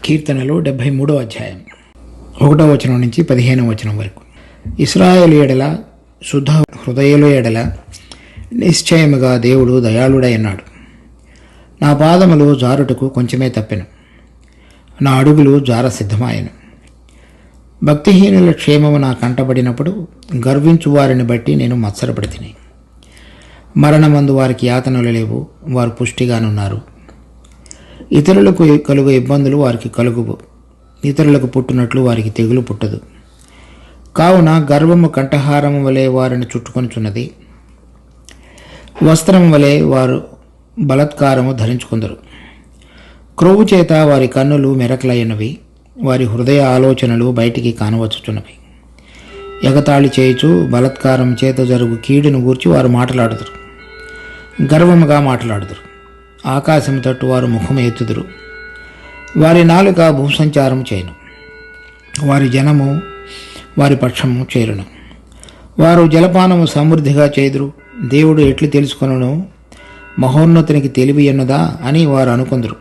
కీర్తనలు 73వ అధ్యాయం 1వ వచనం నుంచి 15వ వచనం వరకు. ఇశ్రాయేలు ఎడల శుద్ధ హృదయుల ఎడల నిశ్చయముగా దేవుడు దయాళుడై ఉన్నాడు. నా పాదములు జారుటకు కొంచెమే తప్పెను, నా అడుగులు జార సిద్ధమాయను. భక్తిహీనుల క్షేమము నా కంటబడినప్పుడు గర్వించు వారిని బట్టి నేను మత్సరపడితిని. మరణమందు వారికి యాతనలు లేవు, వారు పుష్టిగానున్నారు. ఇతరులకు కలుగు ఇబ్బందులు వారికి కలుగువు, ఇతరులకు పుట్టినట్లు వారికి తెగులు పుట్టదు. కావున గర్వము కంఠహారము వలె వారిని చుట్టుకొనిచున్నది, వస్త్రం వలె వారు బలత్కారము ధరించుకుందరు. క్రొవ్వు చేత వారి కన్నులు మెరకలైనవి, వారి హృదయ ఆలోచనలు బయటికి కానవచ్చుచున్నవి. ఎగతాళి చేయుచు బలత్కారం చేత జరుగు కీడును గూర్చి వారు మాట్లాడుదురు, గర్వముగా మాట్లాడుదురు. ఆకాశము తట్టు వారు ముఖము ఎత్తుదురు, వారి నాలుక భూసంచారం చేయను. వారి జనము వారి పక్షము చేరును. వారు జలపానము సమృద్ధిగా చేదురు. దేవుడు ఎట్లు తెలుసుకొనును, మహోన్నతునికి తెలివి ఎన్నదా అని వారు అనుకుందరు.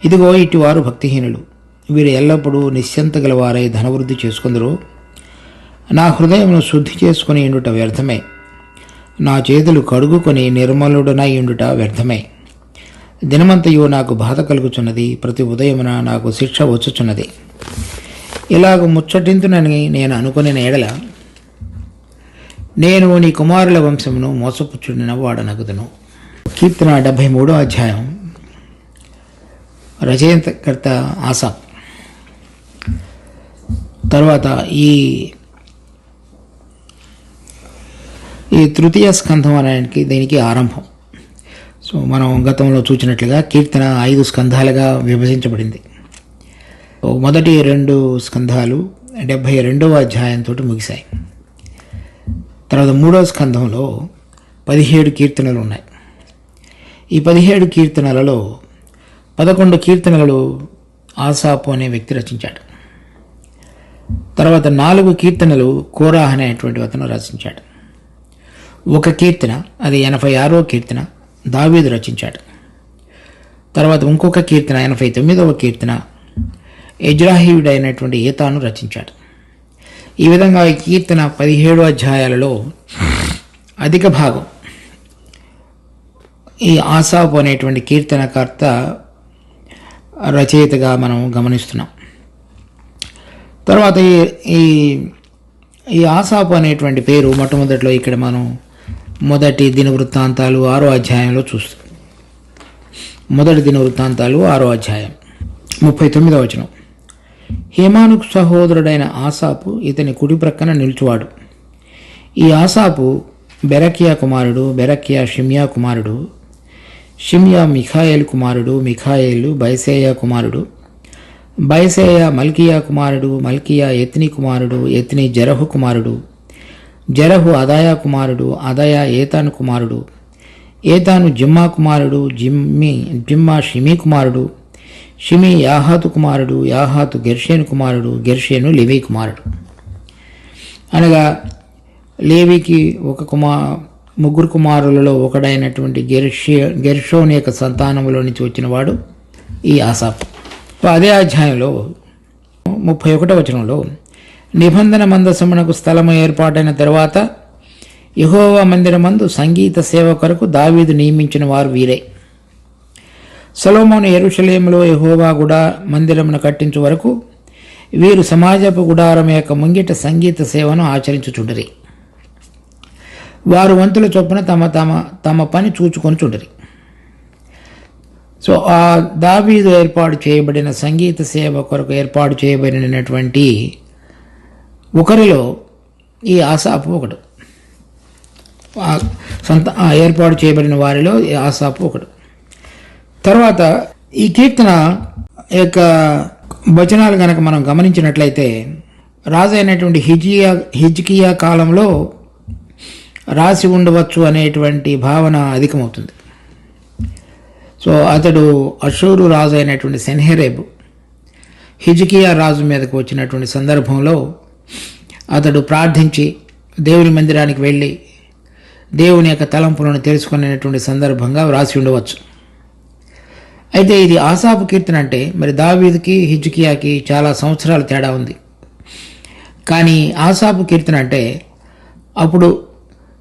ఇదిగో ఇటువారు భక్తిహీనులు, వీరు ఎల్లప్పుడూ నిశ్చంత గల వారై ధనవృద్ధి చేసుకుందరు. నా హృదయమును శుద్ధి చేసుకుని ఉండుట వ్యర్థమే, నా చేతులు కడుగుకొని నిర్మలుడనై ఉండుట వ్యర్థమే. దినమంతయు నాకు బాధ కలుగుచున్నది, ప్రతి ఉదయమున నాకు శిక్ష వచ్చుచున్నది. ఇలాగ ముచ్చటింతునని నేను అనుకుని ఎడల నేను నీ కుమారుల వంశమును మోసపుచ్చుడిన వాడనగుదును. కీర్తన 73వ అధ్యాయం. రచయితకర్త ఆసాఫ్. తర్వాత ఈ తృతీయ స్కంధం అనేది దీనికి ఆరంభం. సో మనం గతంలో చూసినట్లుగా కీర్తన 5 స్కంధాలుగా విభజించబడింది. మొదటి 2 స్కంధాలు 72వ అధ్యాయంతో ముగిశాయి. తర్వాత 3వ స్కంధంలో 17 కీర్తనలు ఉన్నాయి. ఈ 17 కీర్తనలలో 11 కీర్తనలు ఆసాపు అనే వ్యక్తి రచించాడు. తర్వాత 4 కీర్తనలు కోరాహ్ అనేటువంటి అతను రచించాడు. ఒక కీర్తన, అది 86వ కీర్తన, దావీదు రచించాడు. తర్వాత ఇంకొక కీర్తన 89వ కీర్తన ఎజ్రాహీయుడు అయినటువంటి ఏతాను రచించాడు. ఈ విధంగా ఈ కీర్తన 17 అధ్యాయాలలో అధిక భాగం ఈ ఆసాపు అనేటువంటి కీర్తనకర్త రచయితగా మనం గమనిస్తున్నాం. తర్వాత ఈ ఆసాపు అనేటువంటి పేరు మొట్టమొదటిలో ఇక్కడ మనం మొదటి దినవృత్తాంతాలు 6వ అధ్యాయంలో చూస్తాం. మొదటి దినవృత్తాంతాలు 6వ అధ్యాయం 39వ వచనం. హేమానుకు సహోదరుడైన ఆసాపు ఇతని కుడి ప్రక్కన నిలుచువాడు. ఈ ఆసాపు బెరకియా కుమారుడు, బెరకియా షిమ్యా కుమారుడు, షిమ్యా మిఖాయేలు కుమారుడు, మిఖాయేలు బైసేయ కుమారుడు, బైసేయ మల్కియా కుమారుడు, మల్కియా ఎత్ని కుమారుడు, ఎత్ని జరహు కుమారుడు, జరహు అదాయా కుమారుడు, అదాయా ఏతాను కుమారుడు, ఏతాను జిమ్మా కుమారుడు, జిమ్మా షిమీ కుమారుడు, షిమీ యాహాతు కుమారుడు, యాహాతు గెర్షేను కుమారుడు, గెర్షేను లేవీ కుమారుడు. అనగా లేవీకి ముగ్గురు కుమారులలో ఒకడైనటువంటి గెర్షోన్ యొక్క సంతానంలో నుంచి వచ్చినవాడు ఈ ఆసాపు. అదే అధ్యాయంలో 31వ వచనంలో నిబంధన మందసమునకు స్థలము ఏర్పాటైన తర్వాత యెహోవా మందిరమందు సంగీత సేవ కొరకు దావీదు నియమించిన వారు వీరే. సొలొమోను యెరూషలేములో యెహోవా మందిరమును కట్టించు వరకు వీరు సమాజపు గుడారం యొక్క ముంగిట సంగీత సేవను ఆచరించుచుండరి. వారు వంతుల చొప్పున తమ పని చూచుకొని చుండరి. సో ఆ దావీదు ఏర్పాటు చేయబడిన సంగీత సేవ కొరకు ఏర్పాటు చేయబడినటువంటి ఒకరిలో ఈ ఆసాపు ఒకడు. ఏర్పాటు చేయబడిన వారిలో ఈ ఆసాపు ఒకడు. తర్వాత ఈ కీర్తన యొక్క వచనాలు కనుక మనం గమనించినట్లయితే రాజు అయినటువంటి హిజ్కియా కాలంలో రాసి ఉండవచ్చు అనేటువంటి భావన అధికమవుతుంది. సో అతడు అషూరు రాజు అయినటువంటి సెన్హెరేబు హిజ్కియా రాజు మీదకు వచ్చినటువంటి సందర్భంలో అతడు ప్రార్థించి దేవుని మందిరానికి వెళ్ళి దేవుని యొక్క తలంపులను తెలుసుకునేటువంటి సందర్భంగా వ్రాసి ఉండవచ్చు. అయితే ఇది ఆసాపు కీర్తన అంటే మరి దావీదుకి హిజ్కియాకి చాలా సంవత్సరాల తేడా ఉంది. కానీ ఆసాపు కీర్తన అంటే అప్పుడు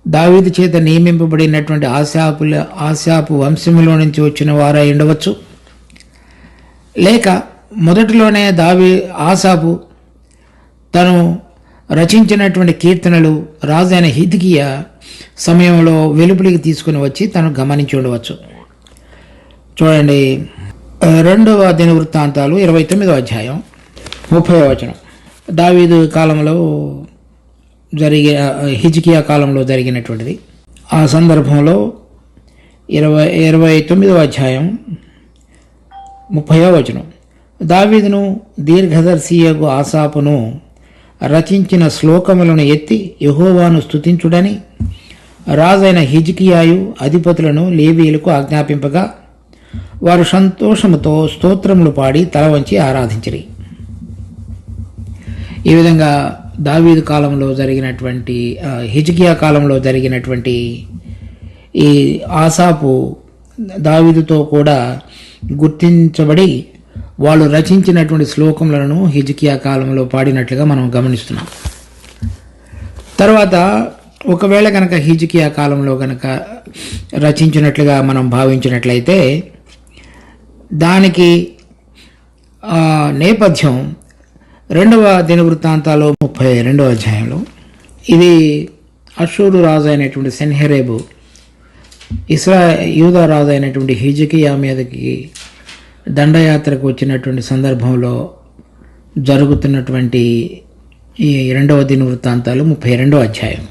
దావీదు చేత నియమింపబడినటువంటి ఆసాపు వంశంలో నుంచి వచ్చిన వారై ఉండవచ్చు, లేక మొదటిలోనే ఆసాపు తను రచించినటువంటి కీర్తనలు రాజైన హిజ్కియా సమయంలో వెలుపలికి తీసుకుని వచ్చి తను గమనించి ఉండవచ్చు. చూడండి, 2వ దినవృత్తాంతాలు 29వ అధ్యాయం 30వ వచనం. దావీదు కాలంలో హిజ్కియా కాలంలో జరిగినటువంటిది. ఆ సందర్భంలో 29వ అధ్యాయం 30వ వచనం. దావీదును దీర్ఘదర్శియగు ఆసాపును రచించిన శ్లోకములను ఎత్తి యెహోవాను స్తుతించుడని రాజైన హిజ్కియాయు అధిపతులను లేవీయులకు ఆజ్ఞాపింపగా వారు సంతోషముతో స్తోత్రములు పాడి తల వంచి ఆరాధించిరి. ఈ విధంగా దావీదు కాలంలో జరిగినటువంటి హిజ్కియా కాలంలో జరిగినటువంటి ఈ ఆసాపు దావీదుతో కూడా గుర్తించబడి వాళ్ళు రచించినటువంటి శ్లోకములను హిజ్కియా కాలంలో పాడినట్లుగా మనం గమనిస్తున్నాం. తర్వాత ఒకవేళ కనుక హిజ్కియా కాలంలో కనుక రచించినట్లుగా మనం భావించినట్లయితే దానికి నేపథ్యం 2వ దినవృత్తాంతాలు 32వ అధ్యాయంలో. ఇది అషూరు రాజు అయినటువంటి సెన్హెరేబు యూదా రాజు అయినటువంటి హిజ్కియా మీదకి దండయాత్రకు వచ్చినటువంటి సందర్భంలో జరుగుతున్నటువంటి ఈ 2వ దినవృత్తాంతాలు 32వ అధ్యాయం.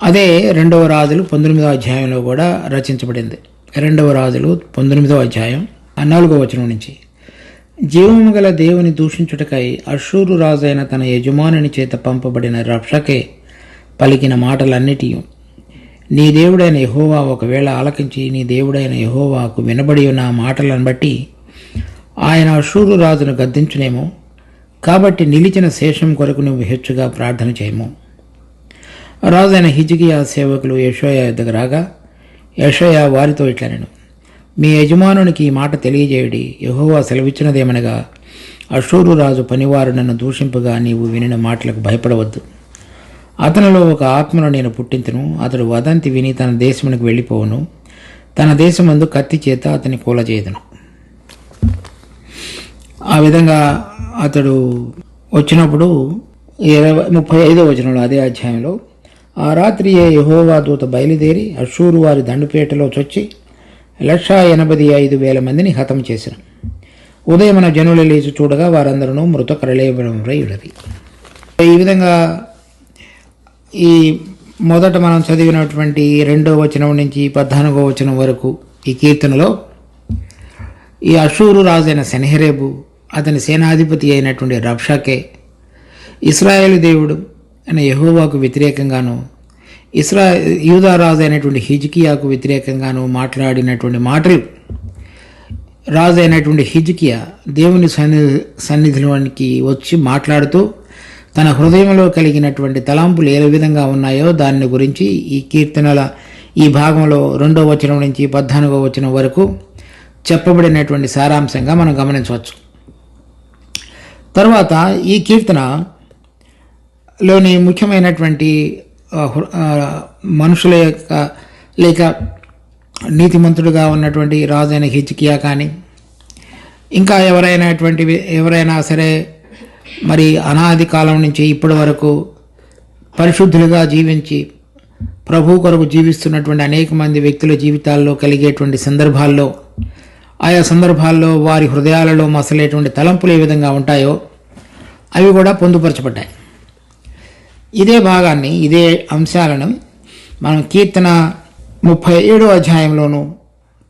అదే 2వ రాజులు 19వ అధ్యాయంలో కూడా రచించబడింది. 2వ రాజులు 19వ అధ్యాయం 4వ వచనం నుంచి. జీవము గల దేవుని దూషించుటకై అషూరు రాజైన తన యజమానుని చేత పంపబడిన రబ్షకే పలికిన మాటలన్నిటి నీ దేవుడైన యెహోవా ఒకవేళ ఆలకించి నీ దేవుడైన యెహోవాకు వినబడి ఉన్న మాటలను బట్టి ఆయన అషూరు రాజును గద్దించునేమో. కాబట్టి నిలిచిన శేషం కొరకు నువ్వు హెచ్చుగా ప్రార్థన చేయము. రాజైన హిజ్కియా సేవకులు యెషయా యొద్దకు రాగా యెషయా వారితో ఇట్లనెను, మీ యజమానునికి ఈ మాట తెలియజేయుడి. యెహోవా సెలవిచ్చినదేమనగా, అషూరు రాజు పనివారు నన్ను దూషింపగా నీవు వినిన మాటలకు భయపడవద్దు. అతనిలో ఒక ఆత్మను నేను పుట్టింతును. అతడు వదంతి విని తన దేశమునకు వెళ్ళిపోవును. తన దేశమందు కత్తి చేత అతని కూలచేయుదును. ఆ విధంగా అతడు వచ్చినప్పుడు 35వ వచనంలో అదే అధ్యాయంలో, ఆ రాత్రియే యెహోవా దూత బయలుదేరి అషూరు వారి దండుపేటలో చొచ్చి 185,000 మందిని హతం చేసిన. ఉదయమున జనులు లేచి చూడగా వారందరూ మృత కరళేబరమురై ఉన్నది. ఈ విధంగా ఈ మొదట మనం చదివినటువంటి 2వ వచనం నుంచి 14వ వచనం వరకు ఈ కీర్తనలో ఈ అషూరు రాజైన సెన్హెరేబు, అతని సేనాధిపతి అయినటువంటి రబ్షకే, ఇశ్రాయేలు దేవుడు అయిన యెహోవాకు వ్యతిరేకంగాను యూదా రాజు అయినటువంటి హిజ్కియాకు వ్యతిరేకంగాను మాట్లాడినటువంటి మాటలు రాజు అయినటువంటి హిజ్కియా దేవుని సన్నిధిలోనికి వచ్చి మాట్లాడుతూ తన హృదయంలో కలిగినటువంటి తలంపులు ఏ విధంగా ఉన్నాయో దాని గురించి ఈ కీర్తనల ఈ భాగంలో 2వ వచనం నుంచి 14వ వచనం వరకు చెప్పబడినటువంటి సారాంశంగా మనం గమనించవచ్చు. తర్వాత ఈ కీర్తనలోని ముఖ్యమైనటువంటి మనుషుల యొక్క లేక నీతిమంతుడుగా ఉన్నటువంటి రాజైన హిజ్కియా కానీ ఇంకా ఎవరైనా సరే మరి అనాది కాలం నుంచి ఇప్పటి వరకు పరిశుద్ధులుగా జీవించి ప్రభు కొరకు జీవిస్తున్నటువంటి అనేక మంది వ్యక్తుల జీవితాల్లో కలిగేటువంటి సందర్భాల్లో ఆయా సందర్భాల్లో వారి హృదయాలలో మసలేటువంటి తలంపులు ఏ విధంగా ఉంటాయో అవి కూడా పొందుపరచబడ్డాయి. ఇదే భాగాన్ని ఇదే అంశాలను మనం కీర్తన 37వ అధ్యాయంలోను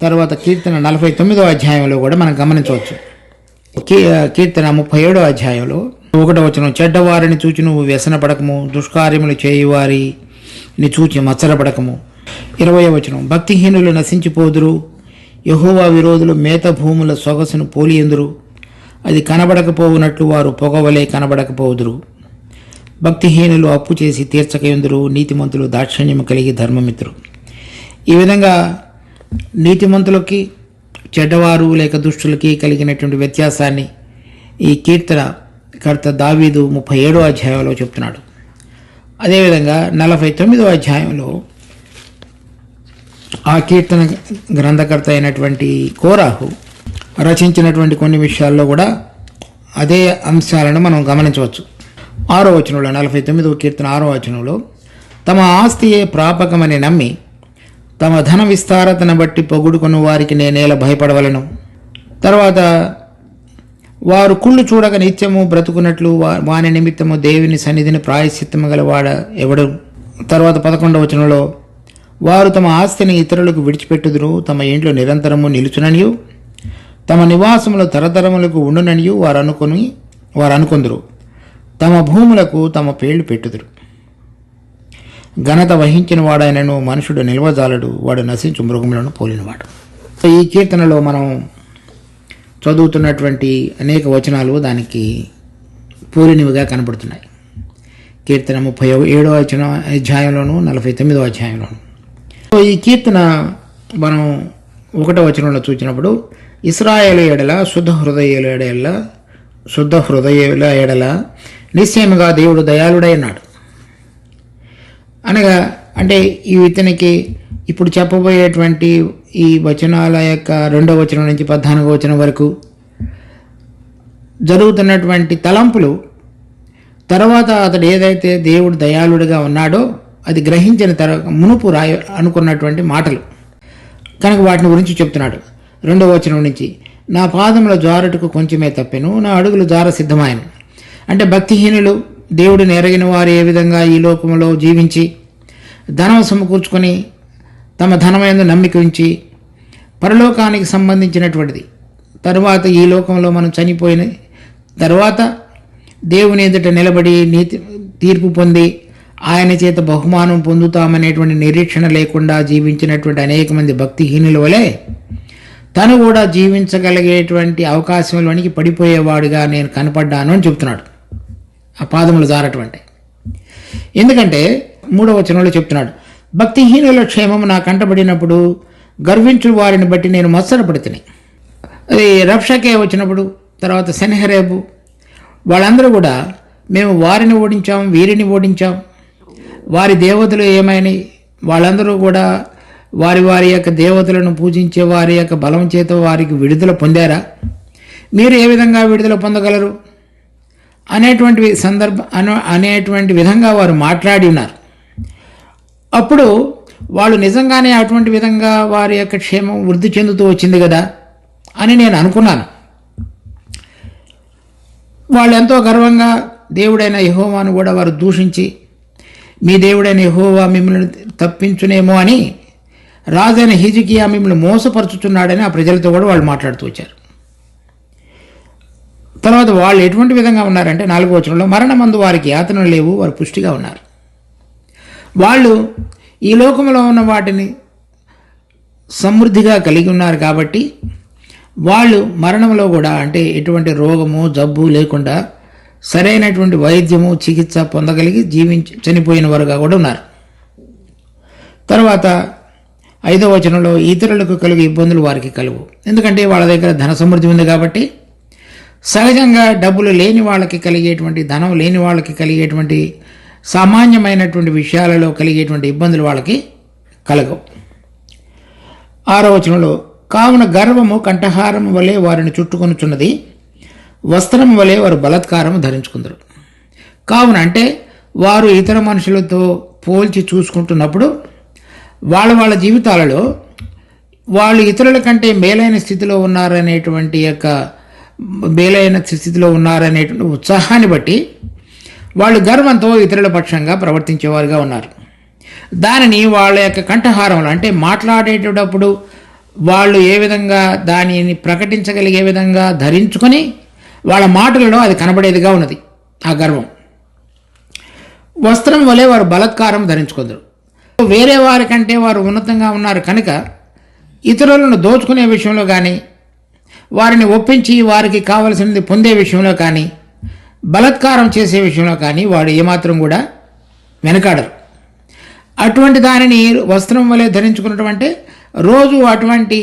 తర్వాత కీర్తన 49వ అధ్యాయంలో కూడా మనం గమనించవచ్చు. కీర్తన 37వ అధ్యాయంలో 1వ వచనం, చెడ్డవారిని చూచి నువ్వు వ్యసనపడకము, దుష్కార్యములు చేయువారిని చూచి మత్సరపడకము. 20వ వచనం, భక్తిహీనులు నశించిపోదురు, యెహోవా విరోధులు మేత భూముల సొగసును పోలియందురు, అది కనబడకపోవునట్లు వారు పొగవలే కనబడకపోదురు. భక్తిహీనులు అప్పు చేసి తీర్చకయందురు, నీతిమంతులు దాక్షిణ్యము కలిగి ధర్మమిత్రులు. ఈ విధంగా నీతిమంతులకి చెడ్డవారు లేక దుష్టులకి కలిగినటువంటి వ్యత్యాసాన్ని ఈ కీర్తనకర్త దావీదు 37వ అధ్యాయంలో చెప్తున్నాడు. అదేవిధంగా 49వ అధ్యాయంలో ఆ కీర్తన గ్రంథకర్త అయినటువంటి కోరాహు రచించినటువంటి కొన్ని విషయాల్లో కూడా అదే అంశాలను మనం గమనించవచ్చు. 6వ వచనంలో 49వ కీర్తన 6వ వచనంలో తమ ఆస్తియే ప్రాపకమని నమ్మి తమ ధన విస్తారతను బట్టి పొగుడుకుని వారికి నేనేలా భయపడవలను. తర్వాత వారు కుళ్ళు చూడక నిత్యము బ్రతుకున్నట్లు వాని నిమిత్తము దేవుని సన్నిధిని ప్రాయశ్చిత్తము గలవాడ ఎవడు. తర్వాత 11వ వచనంలో వారు తమ ఆస్తిని ఇతరులకు విడిచిపెట్టుదురు, తమ ఇంట్లో నిరంతరము నిలుచుననియు తమ నివాసములు తరతరములకు ఉండుననియు వారు అనుకొందురు, తమ భూములకు తమ పేళ్లు పెట్టుదురు. ఘనత వహించిన వాడైనను మనుషుడు నిల్వజాలడు, వాడు నశించు మృగములను పోలినవాడు. ఈ కీర్తనలో మనం చదువుతున్నటువంటి అనేక వచనాలు దానికి పోలినవిగా కనబడుతున్నాయి. కీర్తన 37వ అధ్యాయంలోను 49వ అధ్యాయంలోను. ఈ కీర్తన మనం 1వ వచనంలో చూసినప్పుడు ఇశ్రాయేలు ఎడల శుద్ధ హృదయుల ఎడల నిశ్చయముగా దేవుడు దయాళుడై ఉన్నాడు అనగా, అంటే ఇతనికి ఇప్పుడు చెప్పబోయేటువంటి ఈ వచనాల యొక్క 2వ వచనం నుంచి 14వ వచనం వరకు జరుగుతున్నటువంటి తలంపులు తర్వాత అతడు ఏదైతే దేవుడు దయాళుడిగా ఉన్నాడో అది గ్రహించిన మునుపు అనుకున్నటువంటి మాటలు కనుక వాటిని గురించి చెప్తున్నాడు. 2వ వచనం నుంచి నా పాదముల జారుటకు కొంచెమే తప్పెను, నా అడుగులు జార సిద్ధమాయను. అంటే భక్తిహీనులు, దేవుడిని ఎరగిన వారు ఏ విధంగా ఈ లోకంలో జీవించి ధనం సమకూర్చుకొని తమ ధనమైనందు నమ్మిక ఉంచి పరలోకానికి సంబంధించినటువంటిది తర్వాత ఈ లోకంలో మనం చనిపోయిన తర్వాత దేవుని ఎదుట నిలబడి తీర్పు పొంది ఆయన చేత బహుమానం పొందుతామనేటువంటి నిరీక్షణ లేకుండా జీవించినటువంటి అనేక మంది భక్తిహీనుల వలె తను కూడా జీవించగలిగేటువంటి అవకాశంలోనికి పడిపోయేవాడుగా నేను కనపడ్డాను అని చెప్తున్నాడు. ఆ పాదములు జారటువంటి ఎందుకంటే 3వ వచనంలో చెప్తున్నాడు, భక్తిహీనుల క్షేమము నా కంటబడినప్పుడు గర్వించు వారిని బట్టి నేను మత్సరపడితిని. అది రబ్షకే వచ్చినప్పుడు తర్వాత సెన్హెరేబు వాళ్ళందరూ కూడా మేము వారిని ఓడించాం, వీరిని ఓడించాం, వారి దేవతలు ఏమైనాయి, వాళ్ళందరూ కూడా వారి వారి యొక్క దేవతలను పూజించే వారి యొక్క బలం చేత వారికి విడుదల పొందారా, మీరు ఏ విధంగా విడుదల పొందగలరు అనేటువంటి విధంగా వారు మాట్లాడి ఉన్నారు. అప్పుడు వాళ్ళు నిజంగానే అటువంటి విధంగా వారి యొక్క క్షేమం వృద్ధి చెందుతూ వచ్చింది కదా అని నేను అనుకున్నాను. వాళ్ళు ఎంతో గర్వంగా దేవుడైన యెహోవాను కూడా వారు దూషించి మీ దేవుడైన యెహోవా మిమ్మల్ని తప్పించునేమో అని రాజైన హిజ్కియా మిమ్మల్ని మోసపరుచుతున్నాడని ఆ ప్రజలతో కూడా వాళ్ళు మాట్లాడుతూ వచ్చారు. తర్వాత వాళ్ళు ఎటువంటి విధంగా ఉన్నారంటే 4వ వచనంలో మరణమందు వారికి యాతనలు లేవు, వారు పుష్టిగా ఉన్నారు. వాళ్ళు ఈ లోకంలో ఉన్న వాటిని సమృద్ధిగా కలిగి ఉన్నారు కాబట్టి వాళ్ళు మరణంలో కూడా అంటే ఎటువంటి రోగము జబ్బు లేకుండా సరైనటువంటి వైద్యము చికిత్స పొందగలిగి చనిపోయిన వారుగా కూడా ఉన్నారు. తర్వాత 5వ వచనంలో ఇతరులకు కలిగే ఇబ్బందులు వారికి కలుగు, ఎందుకంటే వాళ్ళ దగ్గర ధన సమృద్ధి ఉంది కాబట్టి సహజంగా డబ్బులు లేని వాళ్ళకి కలిగేటువంటి ధనం లేని వాళ్ళకి కలిగేటువంటి సామాన్యమైనటువంటి విషయాలలో కలిగేటువంటి ఇబ్బందులు వాళ్ళకి కలగవు. 6వ వచనంలో కావున గర్వము కంఠహారము వలె వారిని చుట్టుకొనుచున్నది, వస్త్రం వలె వారు బలాత్కారము ధరించుకుందరు. కావున అంటే వారు ఇతర మనుషులతో పోల్చి చూసుకుంటున్నప్పుడు వాళ్ళ జీవితాలలో వాళ్ళు ఇతరుల కంటే మేలైన స్థితిలో ఉన్నారనేటువంటి ఉత్సాహాన్ని బట్టి వాళ్ళు గర్వంతో ఇతరుల పక్షంగా ప్రవర్తించేవారుగా ఉన్నారు. దానిని వాళ్ళ యొక్క కంఠహారంలో అంటే మాట్లాడేటప్పుడు వాళ్ళు ఏ విధంగా దానిని ప్రకటించగలిగే విధంగా ధరించుకొని వాళ్ళ మాటలలో అది కనబడేదిగా ఉన్నది ఆ గర్వం. వస్త్రం వలె వారు బలాత్కారం ధరించుకుందరు. వేరే వారి కంటే వారు ఉన్నతంగా ఉన్నారు కనుక ఇతరులను దోచుకునే విషయంలో కానీ వారిని ఒప్పించి వారికి కావలసినది పొందే విషయంలో కానీ బలాత్కారం చేసే విషయంలో కానీ వాడు ఏమాత్రం కూడా వెనకాడరు. అటువంటి దానిని వస్త్రం వలె ధరించుకున్నటువంటి రోజు అటువంటి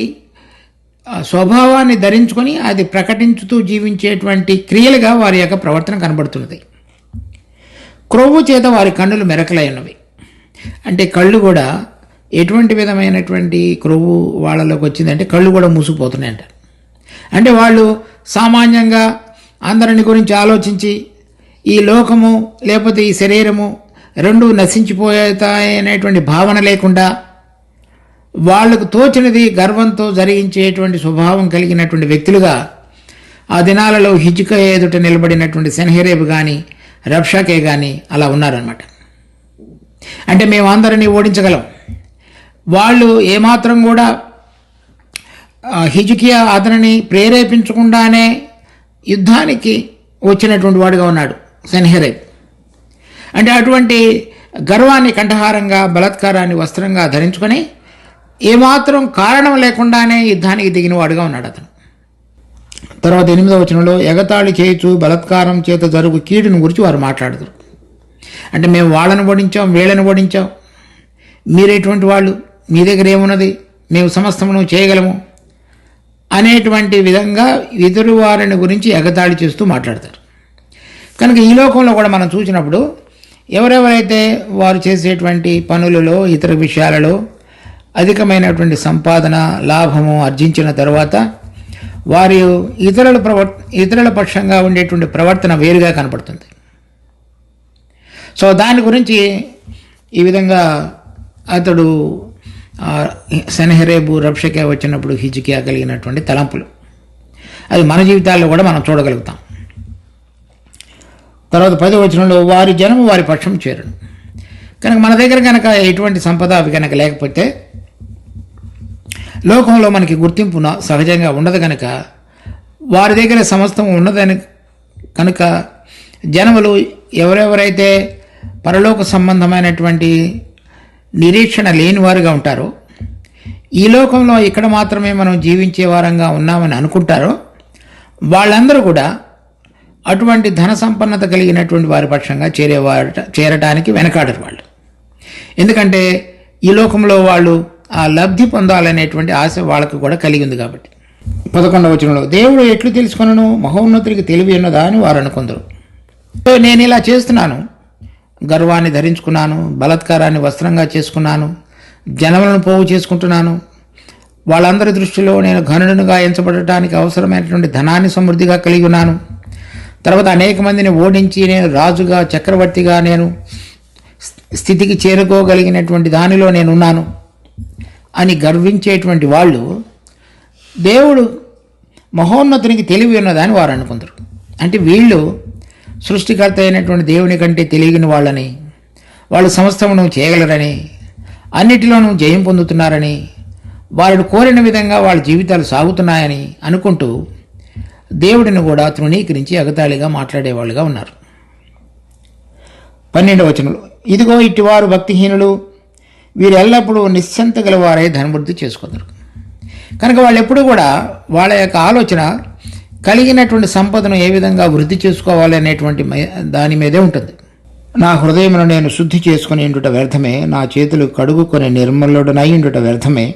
స్వభావాన్ని ధరించుకొని అది ప్రకటించుతూ జీవించేటువంటి క్రియలుగా వారి యొక్క ప్రవర్తన కనబడుతున్నది. క్రొవ్వు చేత వారి కన్నులు మెరకలై ఉన్నవి. అంటే కళ్ళు కూడా ఎటువంటి విధమైనటువంటి క్రొవ్వు వాళ్ళలోకి వచ్చిందంటే కళ్ళు కూడా మూసుకుపోతున్నాయంట. అంటే వాళ్ళు సామాన్యంగా అందరిని గురించి ఆలోచించి ఈ లోకము లేకపోతే ఈ శరీరము రెండు నశించిపోతాయనేటువంటి భావన లేకుండా వాళ్లకు తోచినది గర్వంతో జరిగించేటువంటి స్వభావం కలిగినటువంటి వ్యక్తులుగా ఆ దినాలలో హిజ్కియా ఎదుట నిలబడినటువంటి సెన్హెరీబు కానీ రబ్షాకే కానీ అలా ఉన్నారనమాట. అంటే మేము అందరినీ ఓడించగలం. వాళ్ళు ఏమాత్రం కూడా హిజ్కియా అతనిని ప్రేరేపించకుండానే యుద్ధానికి వచ్చినటువంటి వాడుగా ఉన్నాడు సెన్హెరీబ్. అంటే అటువంటి గర్వాన్ని కంఠహారంగా బలాత్కారాన్ని వస్త్రంగా ధరించుకొని ఏమాత్రం కారణం లేకుండానే యుద్ధానికి దిగిన వాడుగా ఉన్నాడు అతను. తర్వాత 8వ వచనంలో ఎగతాళి చేయొచ్చు బలాత్కారం చేత జరుగు కీడును గురించి వారు మాట్లాడతారు. అంటే మేము వాళ్ళను ఓడించాం, వీళ్ళని ఓడించాం, మీరేటువంటి వాళ్ళు, మీ దగ్గర ఏమున్నది, మేము సమస్తమును చేయగలము అనేటువంటి విధంగా ఎదురు వారిని గురించి ఎగతాళి చేస్తూ మాట్లాడతారు. కనుక ఈ లోకంలో కూడా మనం చూసినప్పుడు ఎవరెవరైతే వారు చేసేటువంటి పనులలో ఇతర విషయాలలో అధికమైనటువంటి సంపాదన లాభము ఆర్జించిన తర్వాత వారి ఇతరుల పక్షంగా ఉండేటువంటి ప్రవర్తన వేరుగా కనపడుతుంది. సో దాని గురించి ఈ విధంగా అతడు సెన్హెరీబు రబ్షాకే వచ్చినప్పుడు హిజ్కియా కలిగినటువంటి తలంపులు అది మన జీవితాల్లో కూడా మనం చూడగలుగుతాం. తర్వాత 10వ వచనంలో వారి జనము వారి పక్షం చేరను. కనుక మన దగ్గర కనుక ఎటువంటి సంపద అవి కనుక లేకపోతే లోకంలో మనకి గుర్తింపు సహజంగా ఉండదు. కనుక వారి దగ్గర సమస్తం ఉన్నదని కనుక జనములు ఎవరెవరైతే పరలోక సంబంధమైనటువంటి నిరీక్షణ లేని వారుగా ఉంటారో, ఈ లోకంలో ఇక్కడ మాత్రమే మనం జీవించే వారంగా ఉన్నామని అనుకుంటారో వాళ్ళందరూ కూడా అటువంటి ధన సంపన్నత కలిగినటువంటి వారి పక్షంగా చేరటానికి వెనకాడరు వాళ్ళు. ఎందుకంటే ఈ లోకంలో వాళ్ళు ఆ లబ్ధి పొందాలనేటువంటి ఆశ వాళ్ళకు కూడా కలిగి ఉంది కాబట్టి. 11వ వచనంలో దేవుడు ఎట్లు తెలుసుకొనును, మహోన్నతుడికి తెలివి ఉన్నదా అని వారు అనుకుందరు. నేను ఇలా చేస్తున్నాను, గర్వాన్ని ధరించుకున్నాను, బలాత్కారాన్ని వస్త్రంగా చేసుకున్నాను, జనములను పోగు చేసుకుంటున్నాను, వాళ్ళందరి దృష్టిలో నేను ఘనుడుగా ఎంచబడటానికి అవసరమైనటువంటి ధనాన్ని సమృద్ధిగా కలిగి ఉన్నాను, తర్వాత అనేక మందిని ఓడించి నేను రాజుగా చక్రవర్తిగా నేను స్థితికి చేరుకోగలిగినటువంటి దానిలో నేనున్నాను అని గర్వించేటువంటి వాళ్ళు దేవుడు మహోన్నతునికి తెలివి ఉన్నదని వారు అనుకుంటారు. అంటే వీళ్ళు సృష్టికర్త అయినటువంటి దేవుని కంటే తెలియని వాళ్ళని, వాళ్ళు సమస్తమును చేయగలరని, అన్నిటిలోనూ జయం పొందుతున్నారని, వాళ్ళు కోరిన విధంగా వాళ్ళ జీవితాలు సాగుతున్నాయని అనుకుంటూ దేవుడిని కూడా తృణీకరించి ఎగతాళిగా మాట్లాడేవాళ్ళుగా ఉన్నారు. 12వ వచనంలో ఇదిగో ఇట్టివారు భక్తిహీనులు, వీరు ఎల్లప్పుడూ నిశ్చంత గలవారై ధనవృద్ధి చేసుకుంటారు. కనుక వాళ్ళు ఎప్పుడు కూడా వాళ్ళ యొక్క ఆలోచన కలిగినటువంటి సంపదను ఏ విధంగా వృద్ధి చేసుకోవాలి అనేటువంటి దాని మీదే ఉంటుంది. నా హృదయమును నేను శుద్ధి చేసుకుని ఉండుట వ్యర్థమే, నా చేతులు కడుగుకొని నిర్మలుడనై ఉండుట వ్యర్థమే,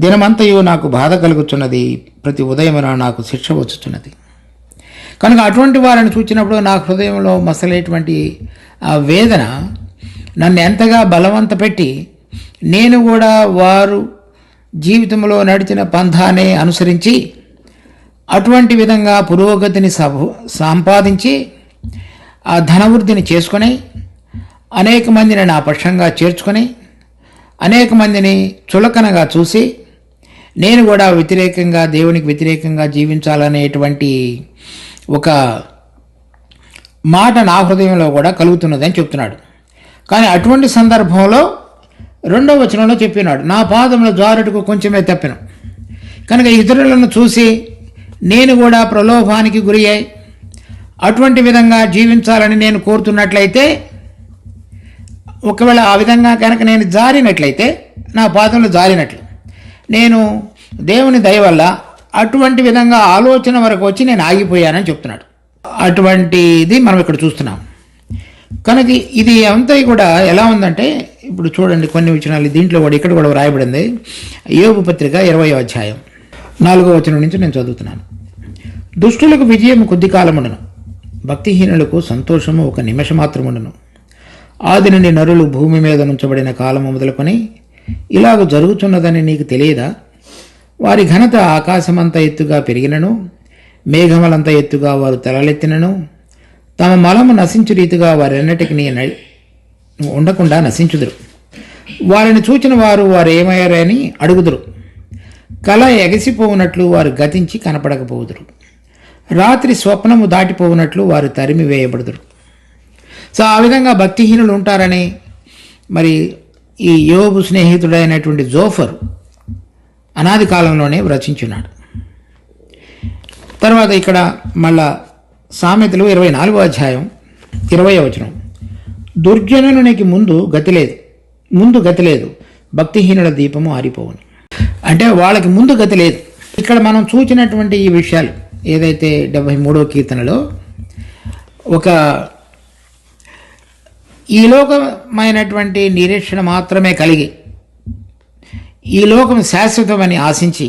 దినమంతయు నాకు బాధ కలుగుతున్నది, ప్రతి ఉదయమున నాకు శిక్ష వచ్చుతున్నది. కనుక అటువంటి వారిని చూచినప్పుడు నా హృదయంలో మసలేటువంటి ఆ వేదన నన్ను ఎంతగా బలవంత పెట్టి నేను కూడా వారు జీవితంలో నడిచిన పంథానే అనుసరించి అటువంటి విధంగా పురోగతిని సంపాదించి ఆ ధనవృద్ధిని చేసుకొని అనేక మందిని నా పక్షంగా చేర్చుకొని అనేక మందిని చులకనగా చూసి నేను కూడా వ్యతిరేకంగా దేవునికి వ్యతిరేకంగా జీవించాలనేటువంటి ఒక మాట నా హృదయంలో కూడా కలుగుతున్నదని చెప్తున్నాడు. కానీ అటువంటి సందర్భంలో 2వ వచనంలో చెప్పినాడు, నా పాదముల జారుటకు కొంచెమే తప్పెను. కనుక ఇతరులను చూసి నేను కూడా ప్రలోభానికి గురి అయి అటువంటి విధంగా జీవించాలని నేను కోరుతున్నట్లయితే, ఒకవేళ ఆ విధంగా కనుక నేను జారినట్లయితే నా పాదములు జారినట్లు, నేను దేవుని దయ వల్ల అటువంటి విధంగా ఆలోచన వరకు వచ్చి నేను ఆగిపోయానని చెప్తున్నాడు. అటువంటిది మనం ఇక్కడ చూస్తున్నాం. కనుక ఇది అంతా కూడా ఎలా ఉందంటే, ఇప్పుడు చూడండి కొన్ని వచనాలు దీంట్లో కూడా ఇక్కడ కూడా వ్రాయబడింది. యోబు పత్రిక 20వ అధ్యాయం 4వ వచనం నుంచి నేను చదువుతున్నాను. దుష్టులకు విజయం కొద్ది కాలముండును, భక్తిహీనులకు సంతోషము ఒక నిమిషం మాత్రముండును. ఆది నుండి నరులు భూమి మీద ఉంచబడిన కాలము మొదలుకొని ఇలాగ జరుగుతున్నదని నీకు తెలియదా? వారి ఘనత ఆకాశమంత ఎత్తుగా పెరిగినను, మేఘములంత ఎత్తుగా వారు తలలెత్తినను, తమ మలము నశించు రీతిగా వారెన్నటికి ఉండకుండా నశించుదురు. వారిని చూచిన వారు ఏమయ్యారని అడుగుదురు. కళ ఎగసిపోవునట్లు వారు గతించి కనపడకపోదురు. రాత్రి స్వప్నము దాటిపోవునట్లు వారు తరిమి వేయబడుదురు. సో ఆ విధంగా భక్తిహీనులు ఉంటారని మరి ఈ యోబు స్నేహితుడైనటువంటి జోఫర్ అనాది కాలంలోనే రచించున్నాడు. తర్వాత ఇక్కడ మళ్ళా సామెతలు 24వ అధ్యాయం 20వ వచనం, దుర్జనునికి ముందు గతి లేదు, భక్తిహీనుల దీపము ఆరిపోవును. అంటే వాళ్ళకి ముందు గతి లేదు. ఇక్కడ మనం చూసినటువంటి ఈ విషయాలు ఏదైతే 73వ కీర్తనలో ఒక ఈ లోకమైనటువంటి నిరీక్షణ మాత్రమే కలిగి ఈ లోకం శాశ్వతమని ఆశించి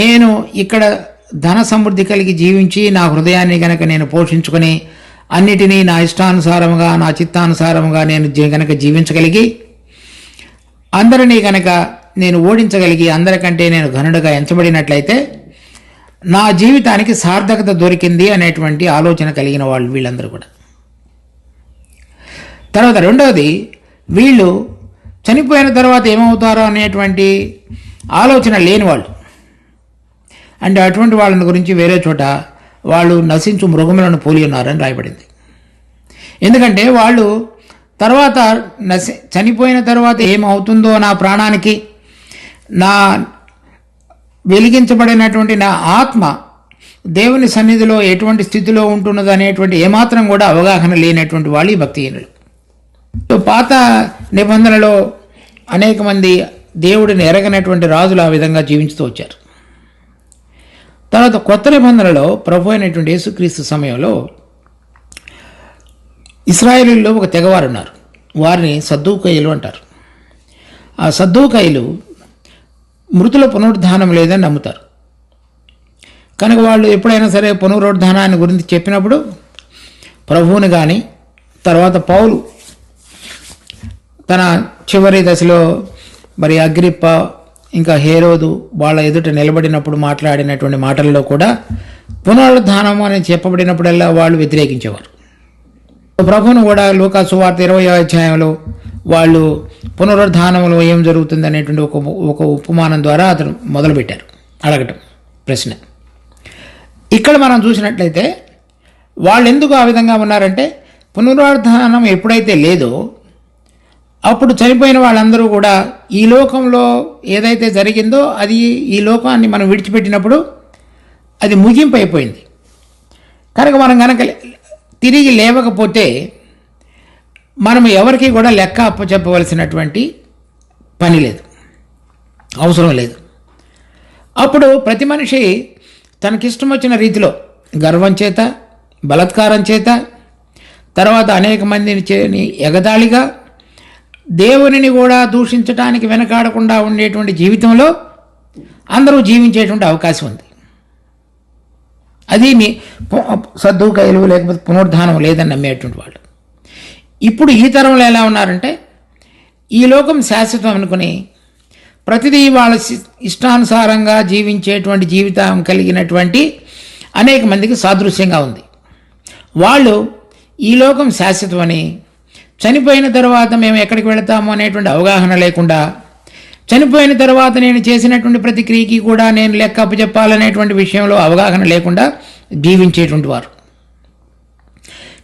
నేను ఇక్కడ ధన సమృద్ధి కలిగి జీవించి నా హృదయాన్ని కనుక నేను పోషించుకొని అన్నిటినీ నా ఇష్టానుసారముగా నా చిత్తానుసారముగా నేను కనుక జీవించగలిగి అందరినీ కనుక నేను ఓడించగలిగి అందరికంటే నేను ఘనుడుగా ఎంచబడినట్లయితే నా జీవితానికి సార్థకత దొరికింది అనేటువంటి ఆలోచన కలిగిన వాళ్ళు వీళ్ళందరూ కూడా. తర్వాత రెండవది, వీళ్ళు చనిపోయిన తర్వాత ఏమవుతారో అనేటువంటి ఆలోచన లేని వాళ్ళు. అంటే అటువంటి వాళ్ళని గురించి వేరే చోట వాళ్ళు నశించు మృగములను పోలి ఉన్నారని రాయబడింది. ఎందుకంటే వాళ్ళు తర్వాత చనిపోయిన తర్వాత ఏమవుతుందో నా ప్రాణానికి, నా వెలిగించబడినటువంటి నా ఆత్మ దేవుని సన్నిధిలో ఎటువంటి స్థితిలో ఉంటున్నది అనేటువంటి ఏమాత్రం కూడా అవగాహన లేనటువంటి వాళ్ళు ఈ భక్తిహీనులు. పాత నిబంధనలో అనేక మంది దేవుడిని ఎరగనటువంటి రాజులు ఆ విధంగా జీవించుతూ వచ్చారు. తర్వాత కొత్త నిబంధనలో ప్రభు అయినటువంటి యేసుక్రీస్తు సమయంలో ఇశ్రాయేలీల్లో ఒక తెగవారు ఉన్నారు. వారిని సద్దూకయ్యులు అంటారు. ఆ సద్దూకయ్యులు మృతుల పునరుద్ధానం లేదని నమ్ముతారు. కనుక వాళ్ళు ఎప్పుడైనా సరే పునరుద్ధానాన్ని గురించి చెప్పినప్పుడు ప్రభువుని కానీ, తర్వాత పౌలు తన చివరి దశలో మరి అగ్రిప్ప ఇంకా హేరోదు వాళ్ళ ఎదుట నిలబడినప్పుడు మాట్లాడినటువంటి మాటల్లో కూడా పునరుద్ధానం అని చెప్పబడినప్పుడల్లా వాళ్ళు వ్యతిరేకించేవారు. ప్రభువును కూడా లూకా సువార్త 20వ అధ్యాయంలో వాళ్ళు పునరుద్ధానంలో ఏం జరుగుతుంది అనేటువంటి ఒక ఉపమానం ద్వారా అతను మొదలుపెట్టారు అడగటం ప్రశ్న. ఇక్కడ మనం చూసినట్లయితే వాళ్ళు ఎందుకు ఆ విధంగా ఉన్నారంటే పునరుద్ధానం ఎప్పుడైతే లేదో అప్పుడు చనిపోయిన వాళ్ళందరూ కూడా ఈ లోకంలో ఏదైతే జరిగిందో అది ఈ లోకాన్ని మనం విడిచిపెట్టినప్పుడు అది ముగింపు అయిపోయింది. కనుక మనం కనుక తిరిగి లేవకపోతే మనం ఎవరికి కూడా లెక్క అప్పచెప్పవలసినటువంటి పని లేదు, అవసరం లేదు. అప్పుడు ప్రతి మనిషి తనకిష్టం వచ్చిన రీతిలో గర్వం చేత, బలాత్కారం చేత, తర్వాత అనేక మందిని ఎగతాళిగా, దేవునిని కూడా దూషించడానికి వెనకాడకుండా ఉండేటువంటి జీవితంలో అందరూ జీవించేటువంటి అవకాశం ఉంది. అది సద్దూకయ్యులు లేకపోతే పునరుద్ధానం లేదని నమ్మేటువంటి వాళ్ళు. ఇప్పుడు ఈ తరంలో ఎలా ఉన్నారంటే ఈ లోకం శాశ్వతం అనుకుని ప్రతిదీ వాళ్ళ ఇష్టానుసారంగా జీవించేటువంటి జీవితం కలిగినటువంటి అనేక మందికి సాదృశ్యంగా ఉంది. వాళ్ళు ఈ లోకం శాశ్వతమని, చనిపోయిన తర్వాత మేము ఎక్కడికి వెళతాము అనేటువంటి అవగాహన లేకుండా, చనిపోయిన తర్వాత నేను చేసినటువంటి ప్రతి క్రియకి కూడా నేను లెక్క అప్పచెప్పాలనేటువంటి విషయంలో అవగాహన లేకుండా జీవించేటువంటి వారు.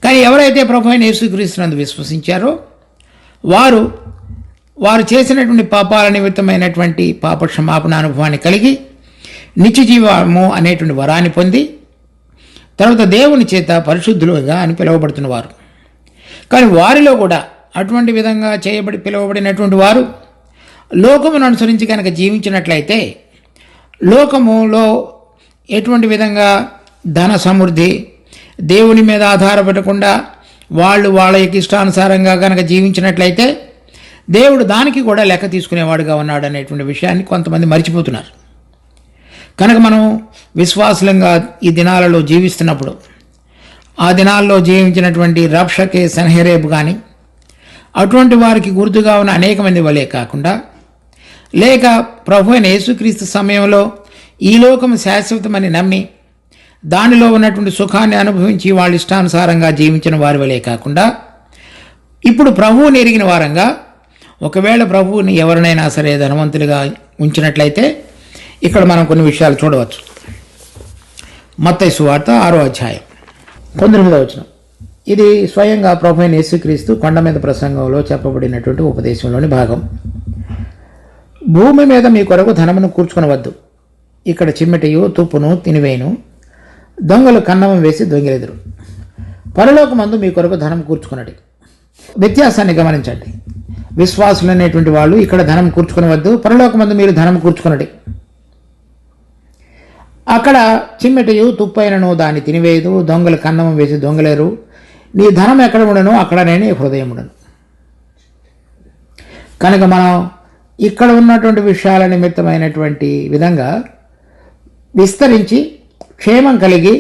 కానీ ఎవరైతే ప్రభు అయిన యేసుక్రీస్తునందు విశ్వసించారో వారు చేసినటువంటి పాపాల నిమిత్తమైనటువంటి పాప క్షమాపణ అనుభవాన్ని కలిగి నిత్య జీవము అనేటువంటి వరాన్ని పొంది తర్వాత దేవుని చేత పరిశుద్ధులుగా అని పిలువబడుతున్నవారు. కానీ వారిలో కూడా అటువంటి విధంగా పిలువబడినటువంటి వారు లోకమును అనుసరించి కనుక జీవించినట్లయితే లోకములో ఎటువంటి విధంగా ధన సమృద్ధి, దేవుని మీద ఆధారపడకుండా వాళ్ళు వాళ్ళ యొక్క ఇష్టానుసారంగా కనుక జీవించినట్లయితే దేవుడు దానికి కూడా లెక్క తీసుకునేవాడుగా ఉన్నాడు అనేటువంటి విషయాన్ని కొంతమంది మర్చిపోతున్నారు. కనుక మనం విశ్వాసులంగా ఈ దినాలలో జీవిస్తున్నప్పుడు ఆ దినాల్లో జీవించినటువంటి రబ్షకే, సన్హెరేబు కానీ అటువంటి వారికి గుర్తుగా ఉన్న అనేక మంది వలె కాకుండా, లేక ప్రభు అయిన యేసుక్రీస్తు సమయంలో ఈ లోకం శాశ్వతమని నమ్మి దానిలో ఉన్నటువంటి సుఖాన్ని అనుభవించి వాళ్ళ ఇష్టానుసారంగా జీవించిన వారి వలె కాకుండా, ఇప్పుడు ప్రభువుని ఎరిగిన వారంగా, ఒకవేళ ప్రభువుని ఎవరినైనా సరే ధనవంతులుగా ఉంచినట్లయితే ఇక్కడ మనం కొన్ని విషయాలు చూడవచ్చు. మత్తయి సువార్త 6వ అధ్యాయం 19వ వచనం. ఇది స్వయంగా ప్రభు అయిన యేసుక్రీస్తు కొండ మీద ప్రసంగంలో చెప్పబడినటువంటి ఉపదేశంలోని భాగం. భూమి మీద మీ కొరకు ధనమును కూర్చుకొనవద్దు, ఇక్కడ చిమ్మెటయు తుప్పును తినివేయును, దొంగలు కన్నము వేసి దొంగిలెదురు. పరలోకమందు మీ కొరకు ధనం కూర్చుకున్నది. వ్యత్యాసాన్ని గమనించండి. విశ్వాసులు అనేటువంటి వాళ్ళు ఇక్కడ ధనం కూర్చుకునవద్దు, పరలోకమందు మీరు ధనం కూర్చుకున్నది. అక్కడ చిమ్మెటయు తుప్పైనను దాన్ని తినివేయదు, దొంగలు కన్నము వేసి దొంగలేరు. నీ ధనం ఎక్కడ ఉండను అక్కడనే నీ హృదయం ఉండను. కనుక మనం ఇక్కడ ఉన్నటువంటి విషయాల నిమిత్తమైనటువంటి విధంగా విస్తరించి క్షేమం కలిగి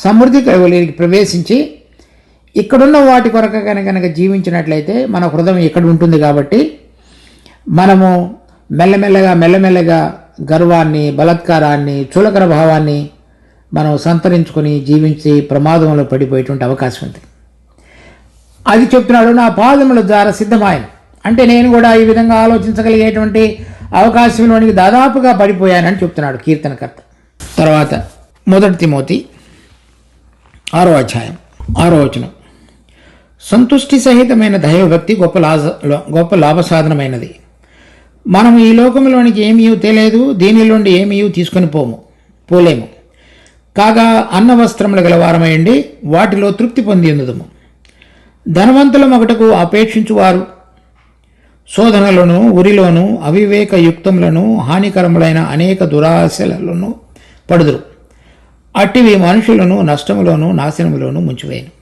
సమృద్ధి కలిగి ప్రవేశించి ఇక్కడున్న వాటి కొరకు కనుక జీవించినట్లయితే మన హృదయం ఇక్కడ ఉంటుంది. కాబట్టి మనము మెల్లమెల్లగా గర్వాన్ని, బలాత్కారాన్ని, చులకర భావాన్ని మనం సంతరించుకొని జీవించి ప్రమాదంలో పడిపోయేటువంటి అవకాశం ఉంది. అది చెప్తున్నాడు, నా పాదముల ద్వారా సిద్ధమాయను. అంటే నేను కూడా ఈ విధంగా ఆలోచించగలిగేటువంటి అవకాశంలోనికి దాదాపుగా పడిపోయానని చెప్తున్నాడు కీర్తనకర్త. తర్వాత 1 తిమోతి 6వ అధ్యాయం 6వ వచనం. సంతుష్టి సహితమైన దైవభక్తి గొప్ప లాభసాధనమైనది. మనం ఈ లోకంలోనికి ఏమీ తెలియదు, దీనిలోండి ఏమీ తీసుకొని పోలేము. కాగా అన్న వస్త్రములు గలవారమైండి వాటిలో తృప్తి పొంది ఉందుము. ధనవంతుల మొగటకు అపేక్షించువారు శోధనలను, ఉరిలోను, అవివేక యుక్తములను, హానికరములైన అనేక దురాశలను పడుదురు. అట్టివి మనుషులను నష్టములోను నాశనములోను ముంచివేయను.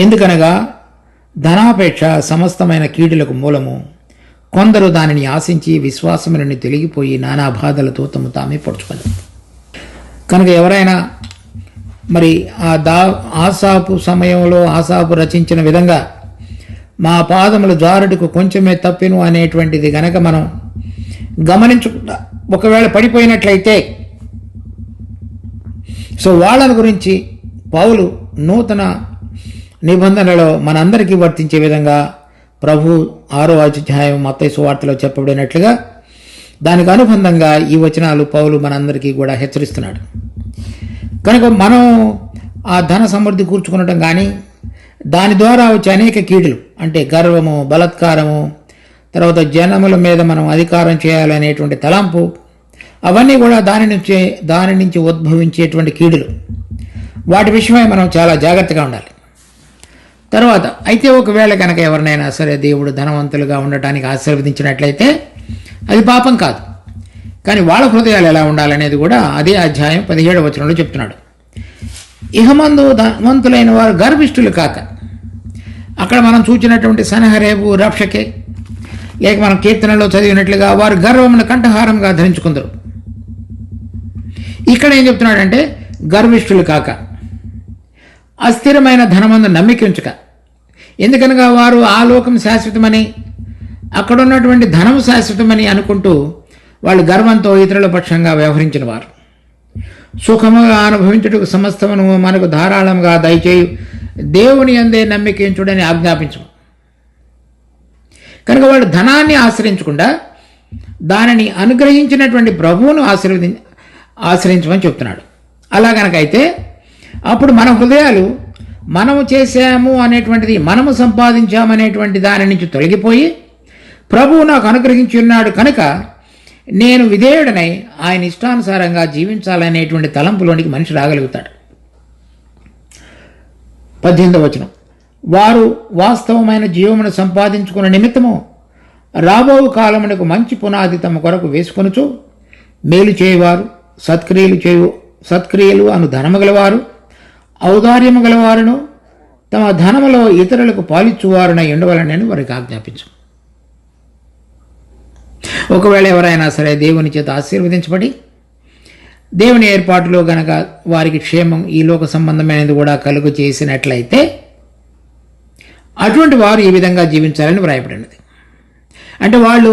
ఎందుకనగా ధనాపేక్ష సమస్తమైన కీడులకు మూలము. కొందరు దానిని ఆశించి విశ్వాసములని తొలగిపోయి నానా బాధలతో తమ తామే పొడుచుకొని. కనుక ఎవరైనా మరి ఆసాపు సమయంలో ఆసాపు రచించిన విధంగా మా పాదములు జారుడుకు కొంచెమే తప్పెను అనేటువంటిది గనక మనం గమనించకుండా ఒకవేళ పడిపోయినట్లయితే, సో వాళ్ళని గురించి పౌలు నూతన నిబంధనలో మనందరికీ వర్తించే విధంగా ప్రభు 6వ అధ్యాయం మత్తయి సువార్తలో చెప్పబడినట్లుగా దానికి అనుబంధంగా ఈ వచనాలు పౌలు మనందరికీ కూడా హెచ్చరిస్తున్నాడు. కనుక మనం ఆ ధన సమృద్ధి కూర్చుకునడం కానీ దాని ద్వారా వచ్చే అనేక కీడులు అంటే గర్వము, బలాత్కారము, తర్వాత జనముల మీద మనం అధికారం చేయాలనేటువంటి తలంపు, అవన్నీ కూడా దాని నుంచి ఉద్భవించేటువంటి కీడులు. వాటి విషయమై మనం చాలా జాగ్రత్తగా ఉండాలి. తర్వాత అయితే ఒకవేళ కనుక ఎవరినైనా సరే దేవుడు ధనవంతులుగా ఉండటానికి ఆశీర్వదించినట్లయితే అది పాపం కాదు. కానీ వాళ్ళ హృదయాలు ఎలా ఉండాలనేది కూడా అదే అధ్యాయం 17వ వచనంలో చెప్తున్నాడు. ఇహమందు ధనవంతులైన వారు గర్విష్ఠులు కాక. అక్కడ మనం చూచినటువంటి సన్హెరేబు, రబ్షకే, లేక మనం కీర్తనలో చదివినట్లుగా వారు గర్వమును కంఠహారంగా ధరించుకుందరు. ఇక్కడ ఏం చెప్తున్నాడంటే గర్విష్ఠులు కాక, అస్థిరమైన ధనమందు నమ్మిక ఉంచక. ఎందుకనగా వారు ఆ లోకం శాశ్వతమని, అక్కడ ఉన్నటువంటి ధనం శాశ్వతమని అనుకుంటూ వాళ్ళు గర్వంతో ఇతరుల పక్షంగా వ్యవహరించిన వారు. సుఖముగా అనుభవించుటకు సమస్తమును మనకు ధారాళంగా దయచేయు దేవుని అందే నమ్మిక ఉంచుడని ఆజ్ఞాపించము. కనుక వాళ్ళు ధనాన్ని ఆశ్రయించకుండా దానిని అనుగ్రహించినటువంటి ప్రభువును ఆశ్రయించమని చెప్తున్నాడు. అలా కనుకైతే అప్పుడు మన హృదయాలు మనము చేశాము అనేటువంటిది, మనము సంపాదించామనేటువంటి దాని నుంచి తొలగిపోయి ప్రభువు నాకు అనుగ్రహించి ఉన్నాడు కనుక నేను విధేయుడనై ఆయన ఇష్టానుసారంగా జీవించాలనేటువంటి తలంపులోనికి మనిషి రాగలుగుతాడు. 18వ వచనం. వారు వాస్తవమైన జీవమును సంపాదించుకున్న నిమిత్తము రాబో కాలమునకు మంచి పునాది తమ కొరకు వేసుకొనుచు మేలు చేయవారు, సత్క్రియలు అను ధనము గలవారు, ఔదార్యము గలవారును, తమ ధనములో ఇతరులకు పాలిచ్చువారునై ఉండవలనని వారికి ఆజ్ఞాపించు. ఒకవేళ ఎవరైనా సరే దేవుని చేత ఆశీర్వదించబడి దేవుని ఏర్పాటులో గనక వారికి క్షేమం ఈ లోక సంబంధమైనది కూడా కలుగు చేసినట్లయితే అటువంటి వారు ఈ విధంగా జీవించాలని వ్రాయబడినది. అంటే వాళ్ళు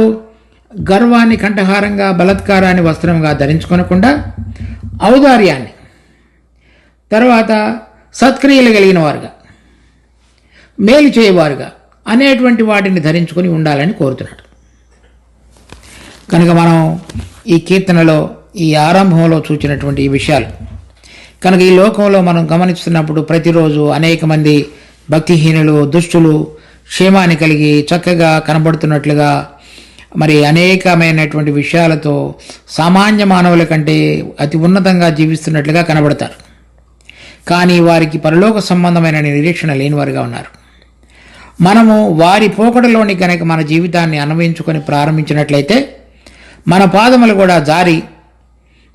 గర్వాన్ని కంఠహారంగా, బలత్కారాన్ని వస్త్రంగా ధరించుకొనకుండా ఔదార్యాన్ని, తర్వాత సత్క్రియలు కలిగిన వారుగా, మేలు చేయవారుగా అనేటువంటి వాటిని ధరించుకొని ఉండాలని కోరుతున్నాడు. కనుక మనం ఈ కీర్తనలో ఈ ఆరంభంలో చూచినటువంటి ఈ విషయాలు కనుక ఈ లోకంలో మనం గమనిస్తున్నప్పుడు ప్రతిరోజు అనేక మంది భక్తిహీనులు, దుష్టులు క్షేమాన్ని కలిగి చక్కగా కనబడుతున్నట్లుగా మరి అనేకమైనటువంటి విషయాలతో సామాన్య మానవుల కంటే అతి ఉన్నతంగా జీవిస్తున్నట్లుగా కనబడతారు. కానీ వారికి పరలోక సంబంధమైన నిరీక్షణ లేనివారుగా ఉన్నారు. మనము వారి పోకడలోని కనుక మన జీవితాన్ని అన్వయించుకొని ప్రారంభించినట్లయితే మన పాదములు కూడా జారి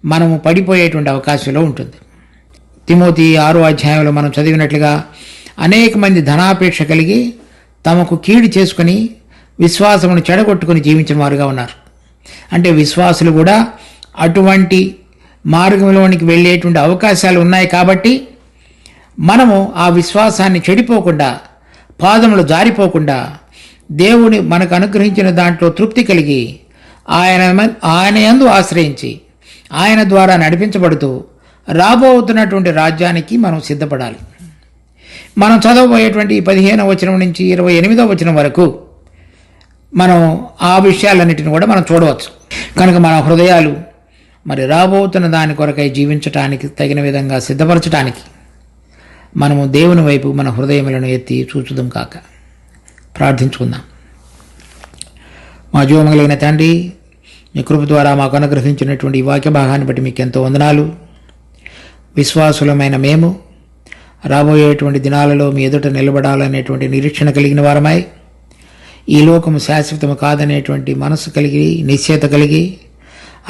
మనము పడిపోయేటువంటి అవకాశంలో ఉంటుంది. తిమోతి 6వ అధ్యాయంలో మనం చదివినట్లుగా అనేక మంది ధనాపేక్ష కలిగి తమకు కీడు చేసుకుని విశ్వాసమును చెడగొట్టుకుని జీవించిన వారుగా ఉన్నారు. అంటే విశ్వాసులు కూడా అటువంటి మార్గంలోనికి వెళ్ళేటువంటి అవకాశాలు ఉన్నాయి. కాబట్టి మనము ఆ విశ్వాసాన్ని చెడిపోకుండా, పాదములు జారిపోకుండా దేవుని మనకు అనుగ్రహించిన దాంట్లో తృప్తి కలిగి ఆయన యందు ఆశ్రయించి ఆయన ద్వారా నడిపించబడుతూ రాబోతున్నటువంటి రాజ్యానికి మనం సిద్ధపడాలి. మనం చదవబోయేటువంటి 15వ వచనం నుంచి 28వ వచనం వరకు మనం ఆ విషయాలన్నిటిని కూడా మనం చూడవచ్చు. కనుక మన హృదయాలు మరి రాబోతున్న దాని కొరకై జీవించటానికి తగిన విధంగా సిద్ధపరచడానికి మనము దేవుని వైపు మన హృదయములను ఎత్తి చూచుదాం కాక. ప్రార్థించుకుందాం. మా జీవమగలిగిన తండ్రి, మీ కృప ద్వారా మాకు అనుగ్రహించినటువంటి ఈ వాక్య భాగాన్ని బట్టి మీకు ఎంతో వందనాలు. విశ్వాసులమైన మేము రాబోయేటువంటి దినాలలో మీ ఎదుట నిలబడాలనేటువంటి నిరీక్షణ కలిగిన వారమై, ఈ లోకము శాశ్వతము కాదనేటువంటి మనసు కలిగి, నిశ్చయత కలిగి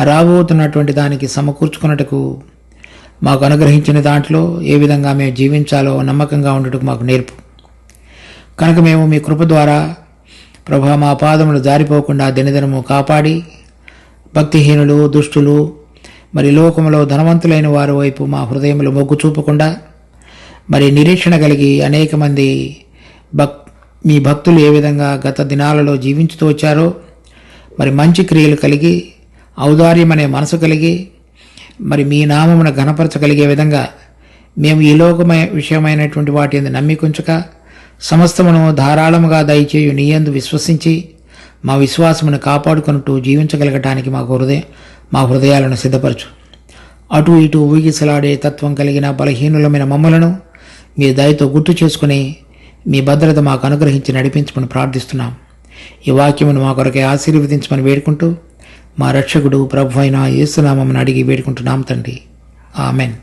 రాబోతున్నటువంటి దానికి సమకూర్చుకున్నట్టుకు మాకు అనుగ్రహించిన దాంట్లో ఏ విధంగా మేము జీవించాలో నమ్మకంగా ఉండటకు మాకు నేర్పు. కనుక మేము మీ కృప ద్వారా ప్రభా మా పాదములు జారిపోకుండా దినదినము కాపాడి, భక్తిహీనులు, దుష్టులు, మరి లోకములో ధనవంతులైన వారి వైపు మా హృదయములు మొగ్గు చూపకుండా మరి నిరీక్షణ కలిగి అనేక మంది మీ భక్తులు ఏ విధంగా గత దినాలలో జీవించుతూ వచ్చారో మరి మంచి క్రియలు కలిగి, ఔదార్యం అనే మనసు కలిగి మరి మీ నామమును ఘనపరచగలిగే విధంగా మేము ఈ విషయమైనటువంటి వాటి యందు నమ్మికుంచక సమస్తమును ధారాళముగా దయచేయు నీ యందు విశ్వసించి మా విశ్వాసమును కాపాడుకుంటూ జీవించగలగటానికి మా హృదయాలను సిద్ధపరచు. అటు ఇటు ఊగిసలాడే తత్వం కలిగిన బలహీనులమైన మమ్మలను మీ దయతో గుర్తు చేసుకుని మీ భద్రత మాకు అనుగ్రహించి నడిపించమని ప్రార్థిస్తున్నాం. ఈ వాక్యమును మా కొరకే ఆశీర్వదించమని వేడుకుంటూ మా రక్షకుడు ప్రభు అయిన యేసు నామమును అడిగి వేడుకుంటున్నాం తండ్రి. ఆమెన్.